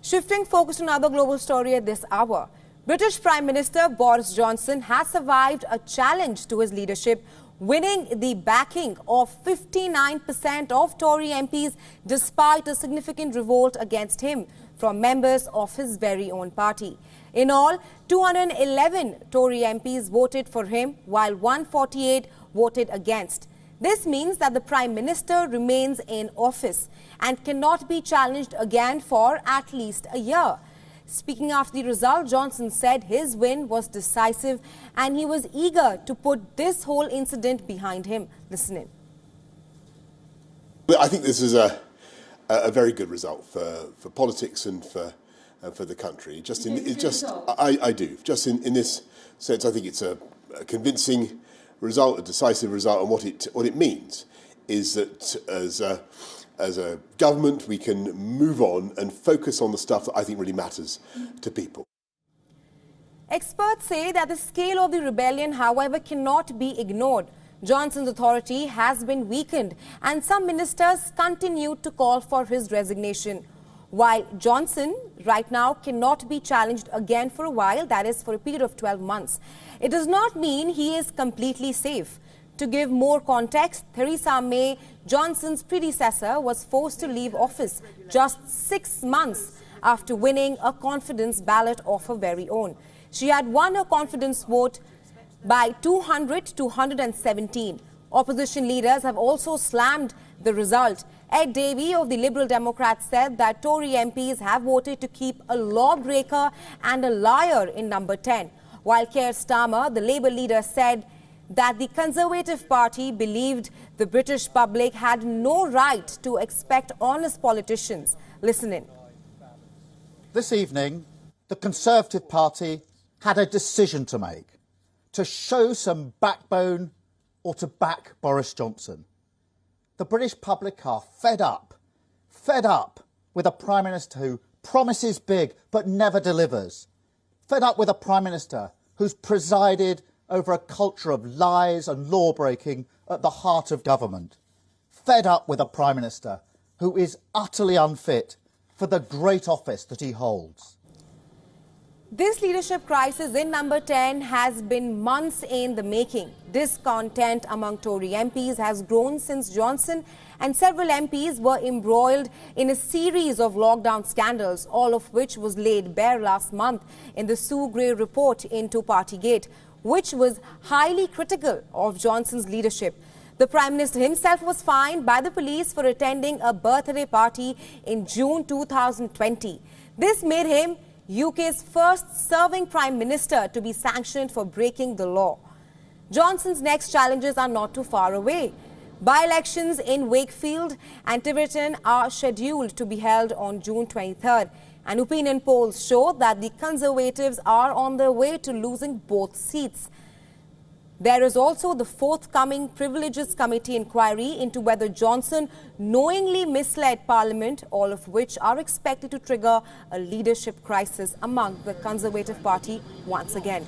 Shifting focus to another global story at this hour. British Prime Minister Boris Johnson has survived a challenge to his leadership, winning the backing of 59% of Tory MPs despite a significant revolt against him from members of his very own party. In all, 211 Tory MPs voted for him, while 148 voted against. This means that the Prime Minister remains in office and cannot be challenged again for at least a year. Speaking after the result, Johnson said his win was decisive and he was eager to put this whole incident behind him. Listen in. I think this is a very good result for politics and for the country. I do. Just in this sense, I think it's a convincing result, a decisive result, and what it means is that as a government we can move on and focus on the stuff that I think really matters to people. Experts say that the scale of the rebellion, however, cannot be ignored. Johnson's authority has been weakened and some ministers continue to call for his resignation. While Johnson right now cannot be challenged again for a while, that is for a period of 12 months, it does not mean he is completely safe. To give more context, Theresa May, Johnson's predecessor, was forced to leave office just 6 months after winning a confidence ballot of her very own. She had won her confidence vote by 200 to 117. Opposition leaders have also slammed the result. Ed Davey of the Liberal Democrats said that Tory MPs have voted to keep a lawbreaker and a liar in number 10. While Keir Starmer, the Labour leader, said that the Conservative Party believed the British public had no right to expect honest politicians. Listen in. This evening, the Conservative Party had a decision to make: to show some backbone or to back Boris Johnson. The British public are fed up with a Prime Minister who promises big but never delivers. Fed up with a Prime Minister who's presided over a culture of lies and law-breaking at the heart of government. Fed up with a Prime Minister who is utterly unfit for the great office that he holds. This leadership crisis in number 10 has been months in the making. Discontent among Tory MPs has grown since Johnson and several MPs were embroiled in a series of lockdown scandals, all of which was laid bare last month in the Sue Gray report into Partygate, which was highly critical of Johnson's leadership. The Prime Minister himself was fined by the police for attending a birthday party in June 2020. This made him UK's first serving Prime Minister to be sanctioned for breaking the law. Johnson's next challenges are not too far away. By-elections in Wakefield and Tiverton are scheduled to be held on June 23rd. And opinion polls show that the Conservatives are on their way to losing both seats. There is also the forthcoming Privileges Committee inquiry into whether Johnson knowingly misled Parliament, all of which are expected to trigger a leadership crisis among the Conservative Party once again.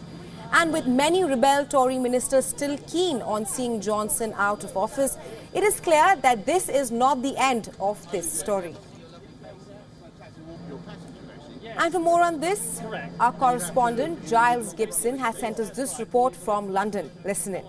And with many rebel Tory ministers still keen on seeing Johnson out of office, it is clear that this is not the end of this story. And for more on this, our correspondent Giles Gibson has sent us this report from London. Listen in.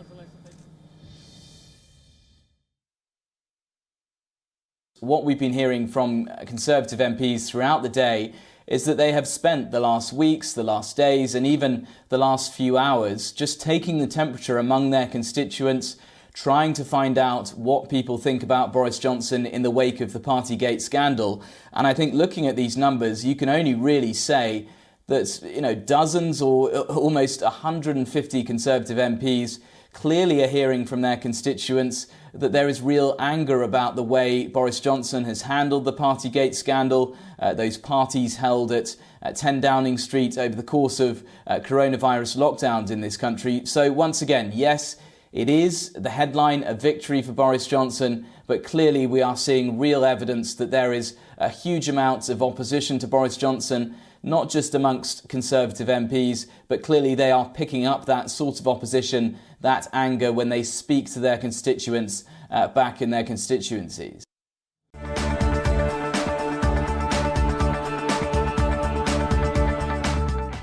What we've been hearing from Conservative MPs throughout the day is that they have spent the last weeks, the last days and even the last few hours just taking the temperature among their constituents, trying to find out what people think about Boris Johnson in the wake of the Partygate scandal. And I think looking at these numbers, you can only really say that, dozens or almost 150 Conservative MPs clearly are hearing from their constituents that there is real anger about the way Boris Johnson has handled the Partygate scandal, those parties held at 10 Downing Street over the course of coronavirus lockdowns in this country. So once again, yes, it is the headline a victory for Boris Johnson, but clearly we are seeing real evidence that there is a huge amount of opposition to Boris Johnson, not just amongst Conservative MPs, but clearly they are picking up that sort of opposition, that anger when they speak to their constituents back in their constituencies.